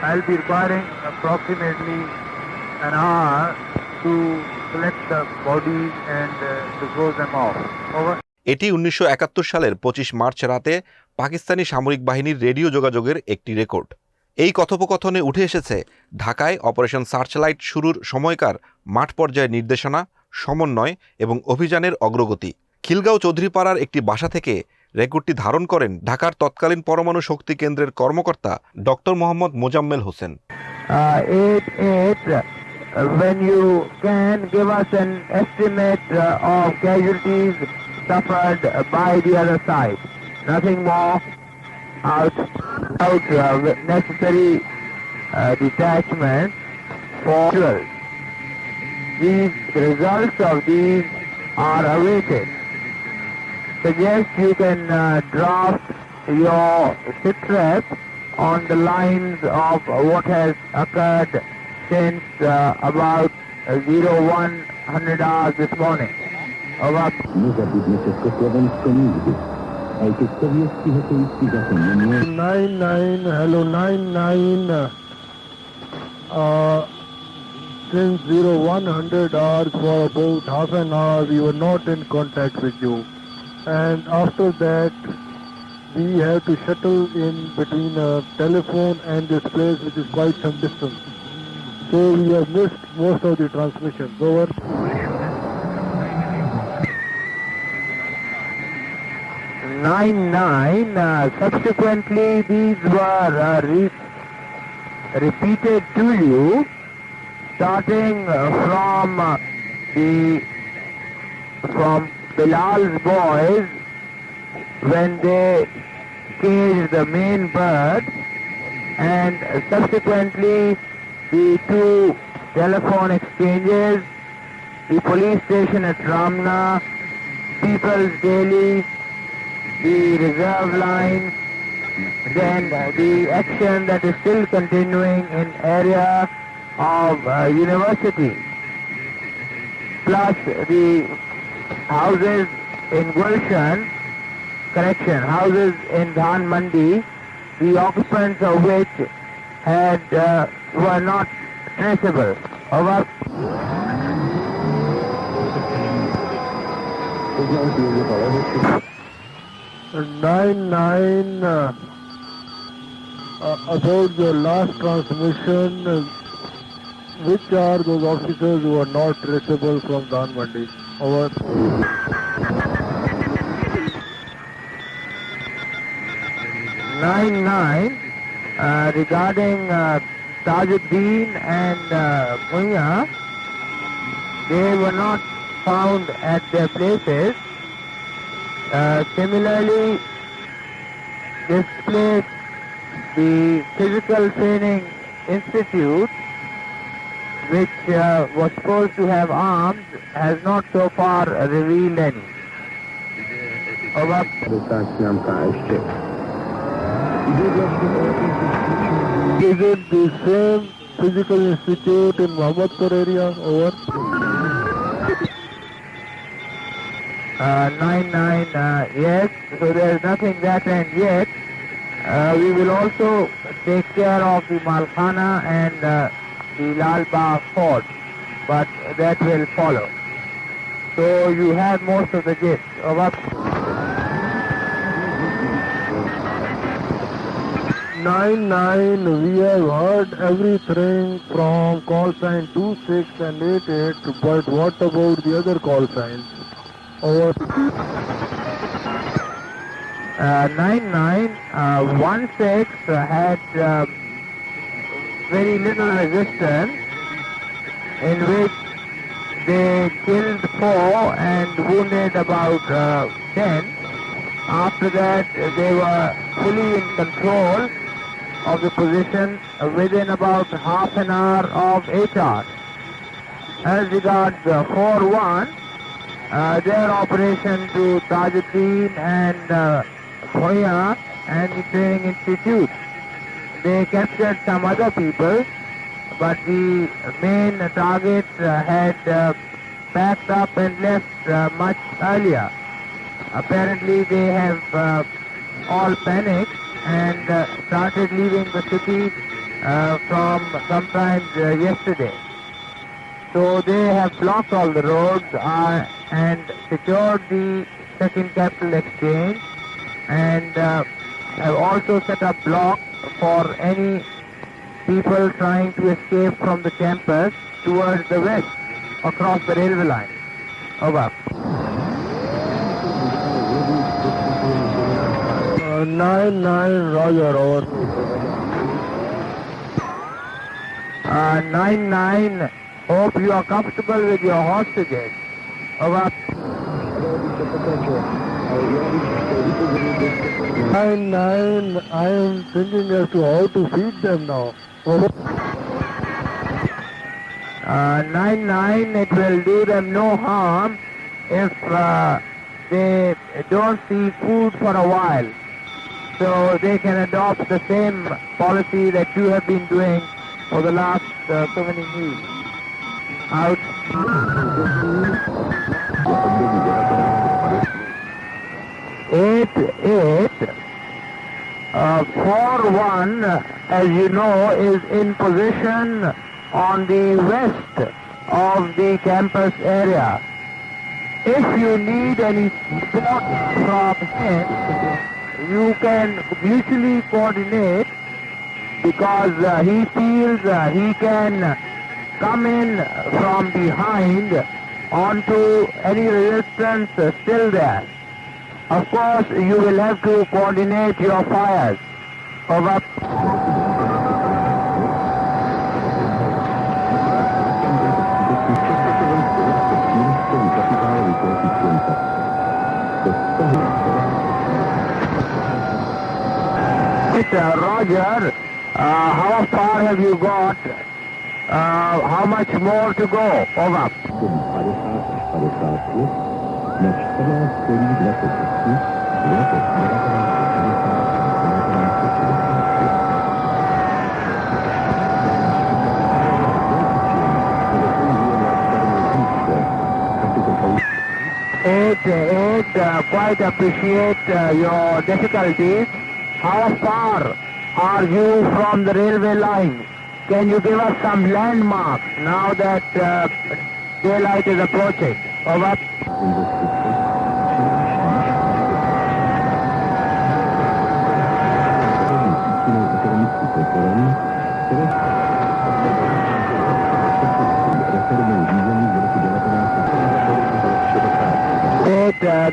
I'll be requiring approximately an hour to collect the bodies and dispose them off. Over. এটি 1971 সালের 25 March রাতে পাকিস্তানি সামরিক বাহিনীর radio যোগাযোগের একটি রেকর্ড। এই কথোপকথনে উঠে এসেছে ঢাকায় অপারেশন সার্চলাইট শুরুর সময়কার মাঠ পর্যায়ের নির্দেশনা, সমন্বয় এবং অভিযানের অগ্রগতি। খিলগাঁও চৌধুরীপাড়ার একটি বাসা থেকে রেকর্ডটি ধারণ করেন ঢাকার তৎকালীন পরমাণু শক্তি কেন্দ্রের কর্মকর্তা doctor Mohammad Mozammel Hossain. When you can give us an estimate of casualties suffered by the other side. Nothing more. Out necessary detachment for these results of these are awaited. Suggest you can draft your sitrep on the lines of what has occurred since about 0100 hours this morning. Over. Hello 99. Since 0100 hours for about half an hour we were not in contact with you, and after that we have to shuttle in between a telephone and this place, which is quite some distance. So we have missed most of the transmissions. Over. 99. Subsequently, these were repeated to you, starting from Bilal's boys when they caged the main bird, and subsequently the two telephone exchanges, the police station at Ramna, People's Daily, the reserve line, then the action that is still continuing in area of university, plus the houses in Gulshan, houses in Dhan Mandi, the occupants of which were not traceable. Over. 99. About the last transmission, which are those officers who are not traceable from Dhan Mandi? Over. 99. Regarding Tajuddin and Muya, they were not found at their places. Similarly, this place, the Physical Training Institute, which was supposed to have arms, has not so far revealed any. Over. Is it the same Physical Institute in Mohammadpur area? Over. 99, yes, so there is nothing that end yet. We will also take care of the Malkhana and the Lal Bagh fort, but that will follow. So you have most of the gist. Over. 99, we have heard everything from call sign 26 and 88, but what about the other call signs? Over. 99, 16 had very little resistance, in which they killed 4 and wounded about 10. After that, they were fully in control of the position within about half an hour of HR. As regards 4-1, their operation to Tajuddin and Khoya and the Training Institute. They captured some other people, but the main target had packed up and left much earlier. Apparently they have all panicked and started leaving the city from sometimes yesterday. So they have blocked all the roads and secured the Second Capital Exchange, and have also set up blocks for any people trying to escape from the campus towards the west across the railway line. Over. 9-9, Roger, over. 9-9, hope you are comfortable with your hostages. Over. 9-9, I am thinking as to how to feed them now. Over. 9-9, it will do them no harm if they don't see food for a while. So they can adopt the same policy that you have been doing for the last so many years. Out. 8-8. 4-1, as you know, is in position on the west of the campus area. If you need any support from him, you can mutually coordinate, because he feels he can come in from behind onto any resistance still there. Of course, you will have to coordinate your fires. Over. Roger, how far have you got? How much more to go? Over. Eight, quite appreciate your difficulties. How far are you from the railway line? Can you give us some landmarks now that daylight is approaching? Over.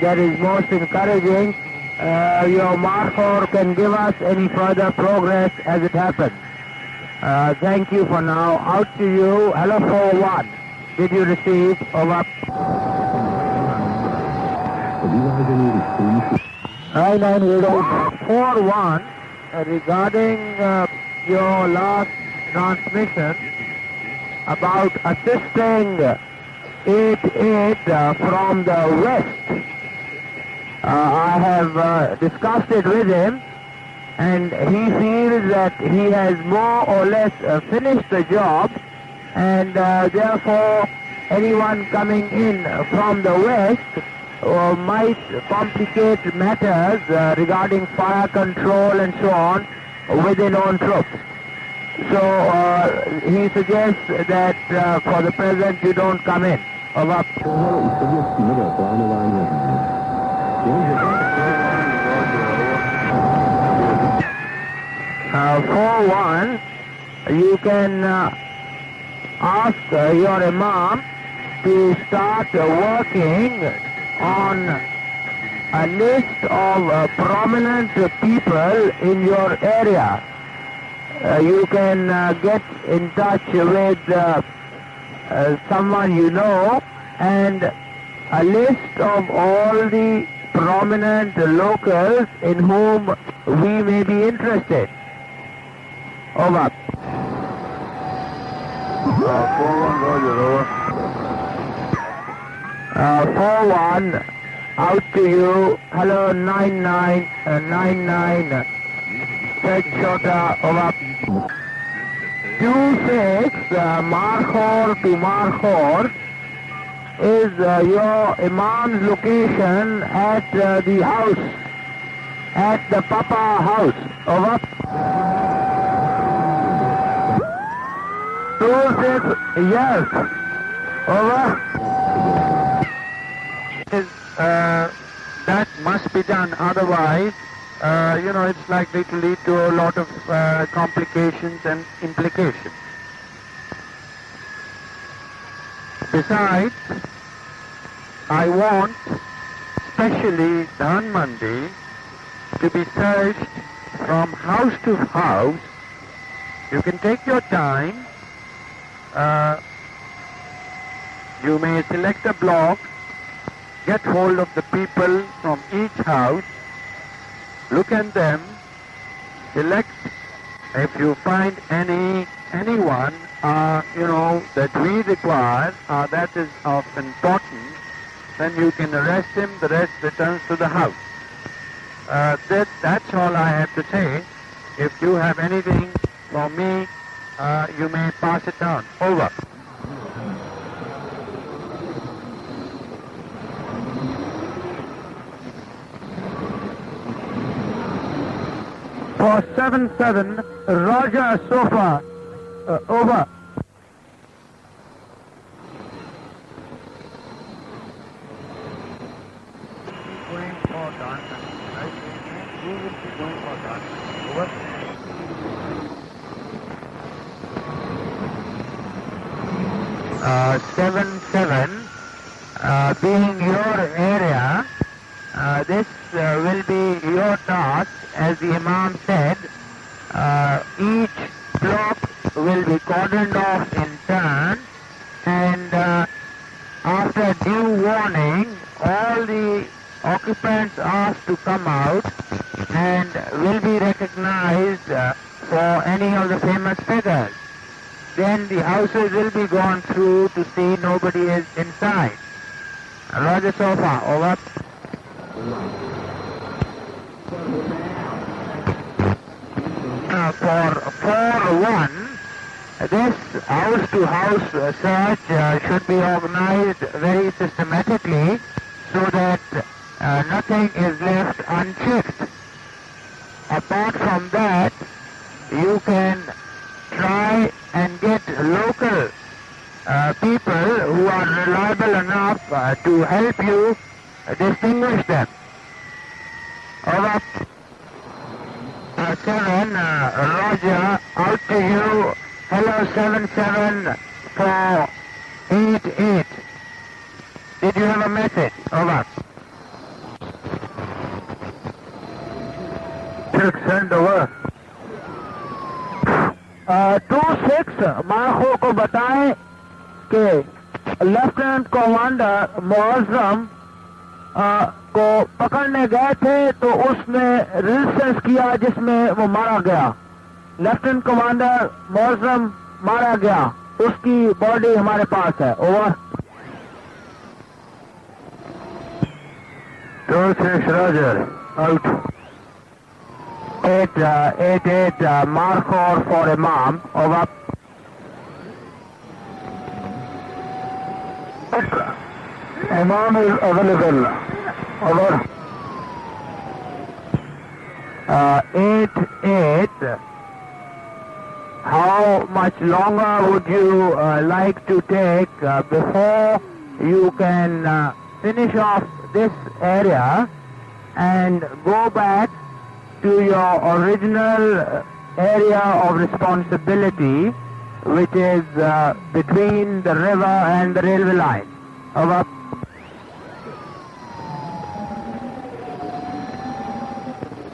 That is most encouraging. Your Markhor can give us any further progress as it happens. Thank you for now. Out to you. Hello 4-1. Did you receive? Over. 4-1. Regarding your last transmission about assisting 8-8 from the west. I have discussed it with him, and he feels that he has more or less finished the job, and therefore anyone coming in from the west might complicate matters regarding fire control and so on within own troops. So he suggests that for the present you don't come in. Over. 4-1, you can ask your imam to start working on a list of prominent people in your area. You can get in touch with someone you know, and a list of all the prominent locals in whom we may be interested. Over. 4-1, Roger, over. 4-1, out to you. Hello 9-9, 9-9. Fed Shota, over. 2-6, Markhor to Markhor is your imam's location at the house, at the Papa house. Over. 2-6, yes. Over. That must be done, otherwise, it's likely to lead to a lot of complications and implications. Besides, I want, especially Dhan Mandi, to be searched from house to house. You can take your time. You may select a block, get hold of the people from each house, look at them, select. If you find anyone that we require, that is of importance, then you can arrest him. The rest returns to the house. That's all I have to say. If you have anything for me, you may pass it on. Over. For 7-7, Roger Sofa. Over. Going for Dhan. You will be going for Dhan. Over. 7-7, being your area, this will be your task. As the Imam said, each block will be cordoned off in turn, and after due warning, all the occupants asked to come out and will be recognized for any of the famous figures. Then the houses will be gone through to see nobody is inside. Roger Sofa, over. For 4-1, this house-to-house search should be organized very systematically so that nothing is left unchecked. Apart from that, you can try and get local people who are reliable enough to help you distinguish them. Over. 7, Roger, out to you. Hello, 7-7 for 8-8. Did you have a message? Over. 6, send over. 2-6, माखो को बताएं कि lieutenant commander Muazzam को पकड़ने गए थे तो उसने रेजिस्टेंस किया जिसमें वो मारा गया. लेफ्टिनेंट कमांडर मुअज्जम मारा गया, उसकी बॉडी हमारे पास है. Over. 2-6 Roger, out. 8-8 Markhor for Imam. Over. Imam is available. Over. 8-8. How much longer would you like to take before you can finish off this area and go back to your original area of responsibility, which is between the river and the railway line? Over.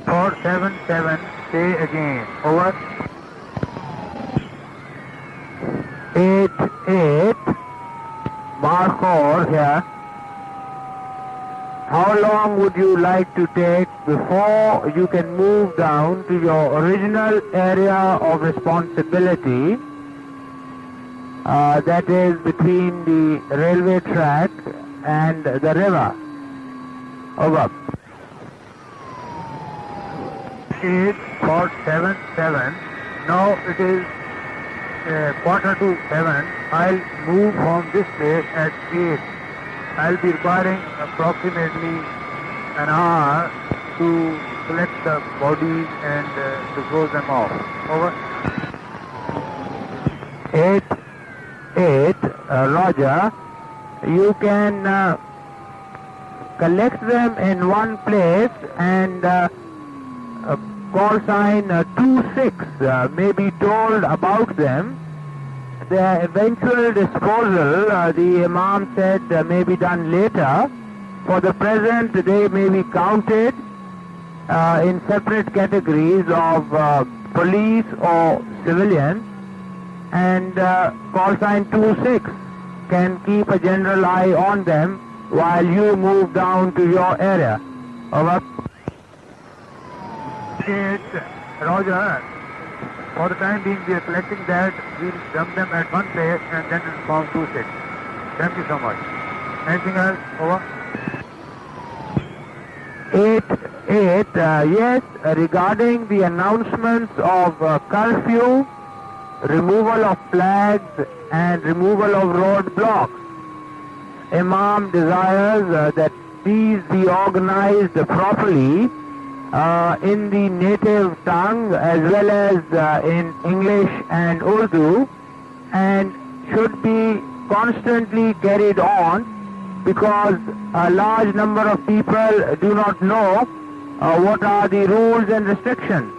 For 7-7, say again. Over. 8-8, Markhor here. How long would you like to take before you can move down to your original area of responsibility, that is between the railway track and the river? Over. 8 for 7-7. Now it is 6:45. I'll move from this place at 8. I'll be requiring approximately an hour to collect the bodies and to throw them off. Over. 8 Roger, you can collect them in one place and call sign 26 may be told about them. Their eventual disposal, the Imam said, may be done later. For the present, they may be counted in separate categories of police or civilian, and call sign 26 can keep a general eye on them while you move down to your area. Over. Roger. For the time being, we are collecting that. We'll dump them at one place and then inform 26. Thank you so much. Anything else? Over. 8, yes, regarding the announcements of curfew, removal of flags and removal of roadblocks. Imam desires that these be organized properly in the native tongue as well as in English and Urdu, and should be constantly carried on because a large number of people do not know what are the rules and restrictions.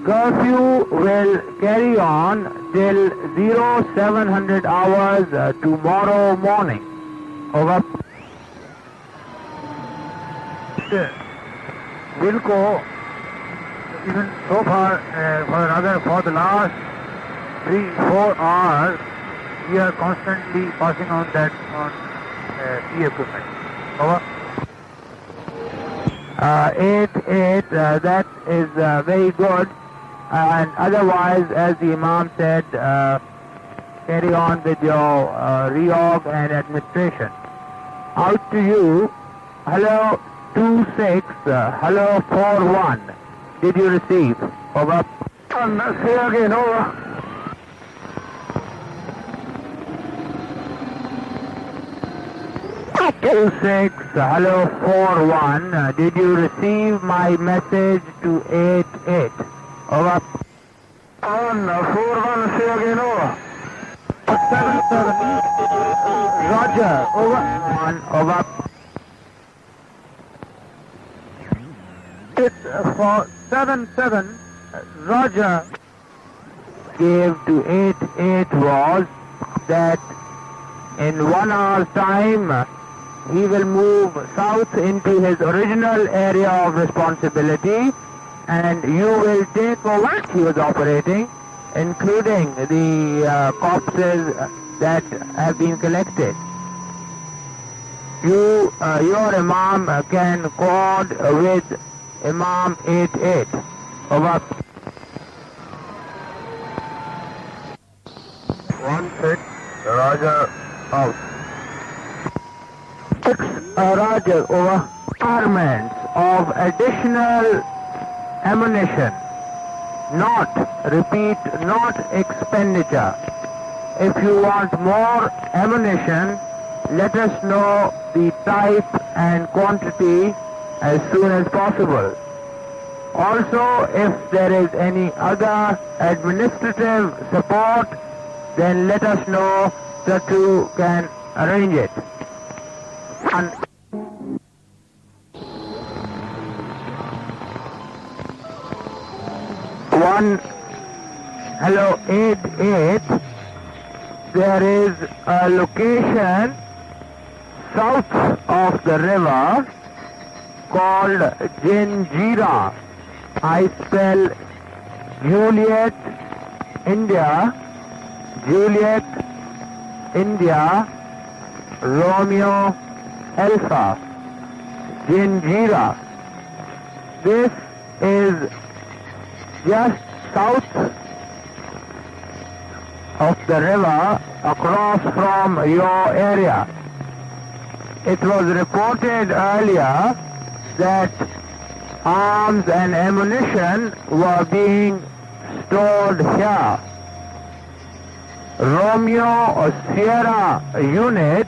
Curfew will carry on till 0700 hours tomorrow morning. Over. Wilco, even so far, for the last 3-4 hours, we are constantly passing on that on e-equipment. Over. 8, that is very good. And otherwise, as the Imam said, carry on with your reorg and administration. Out to you. Hello 26, hello 41. Did you receive? Over. Say again, over. Two 6, hello 41. Did you receive my message to 8? Over. On 41, say again, over. 7, Roger. Over. Over. It's for 7, Roger gave to 8 was that in 1 hour's time he will move south into his original area of responsibility, and you will take over. He was operating, including the corpses that have been collected. Your Imam can accord with Imam 8. Over. 1-6, Roger, out. 6, Roger, over. Requirements of additional ammunition, not expenditure. If you want more ammunition, let us know the type and quantity as soon as possible. Also, if there is any other administrative support, then let us know so that you can arrange it. And hello 8, there is a location south of the river called Jinjira. I spell Juliet India Romeo Alpha. Jinjira. This is just south of the river across from your area. It was reported earlier that arms and ammunition were being stored here. Romeo or Sierra unit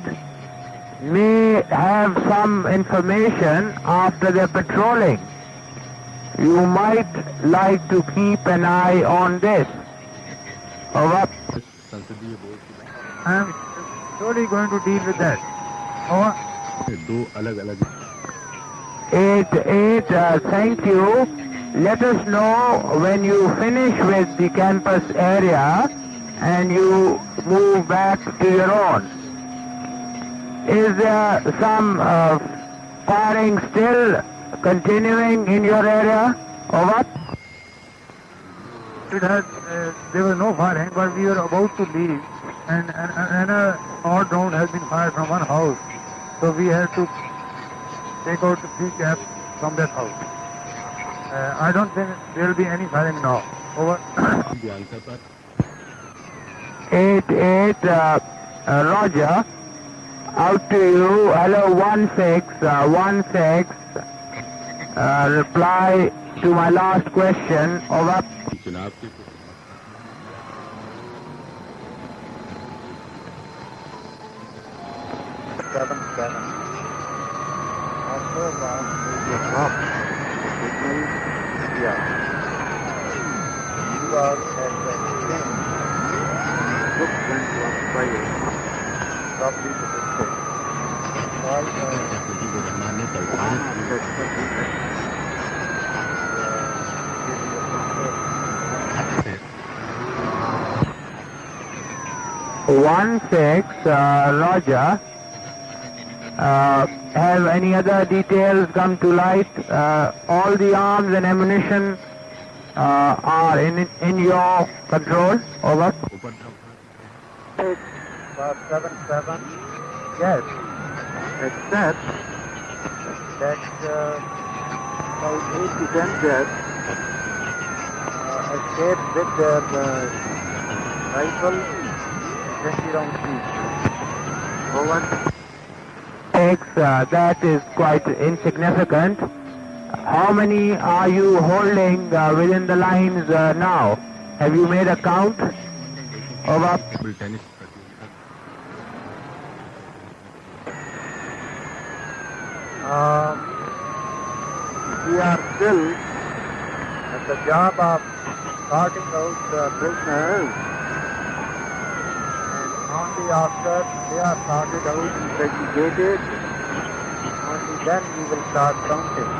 may have some information after their patrolling. You might like to keep an eye on this. Over. I am surely going to deal with that. Over. 8-8, thank you. Let us know when you finish with the campus area and you move back to your own. Is there some firing still continuing in your area? Over. There was no firing, but we were about to leave, and an odd round has been fired from one house. So we had to take out the 3 caps from that house. I don't think there will be any firing now. Over. 8-8, Roger. Out to you. Hello, 1-6. Reply to my last question. Over. Seven. After that, you drop. Signal, yeah. You are at the thing. Look when you are firing. Probably to the state. One six, Roger. Have any other details come to light? All the arms and ammunition are in your control. Over. 7. Yes. Except that about 8 to 10 jets escaped with their rifle 20 rounds each. Over. That is quite insignificant. How many are you holding within the lines now? Have you made a count? Over. We are still at the job of sorting out prisoners, and only after they are sorted out and segregated, only then we will start counting.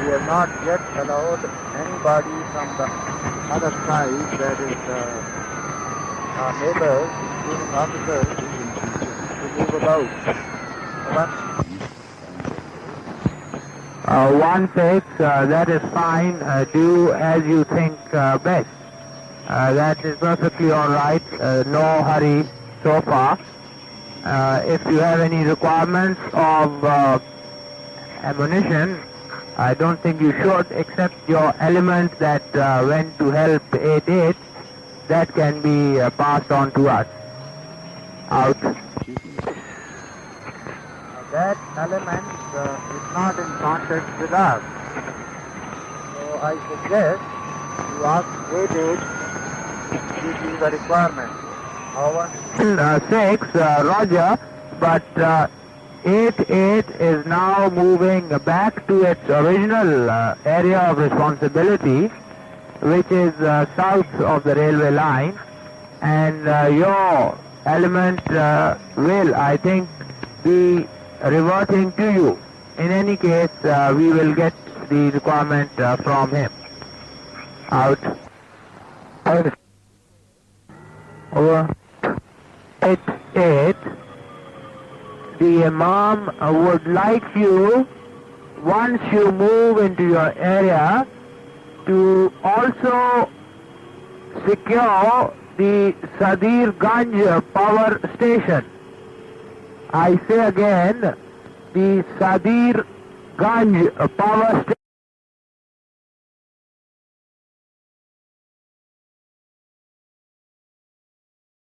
We have not yet allowed anybody from the other side, that is our neighbors, including officers, to move about. But 1-6, that is fine. Do as you think best. That is perfectly all right. No hurry so far. If you have any requirements of ammunition, I don't think you should, except your element that went to help 8-8. That can be passed on to us. Out. that element is not in contact with us. So I suggest you ask 8-8 to give the requirement. Over. 6, Roger, but 8-8 is now moving back to its original area of responsibility, which is south of the railway line, and your element will, I think, be reverting to you. In any case, we will get the requirement from him. Out. Over. 8-8. The Imam would like you, once you move into your area, to also secure the Sadir Ganj power station. I say again, the Sadir Ganj power station.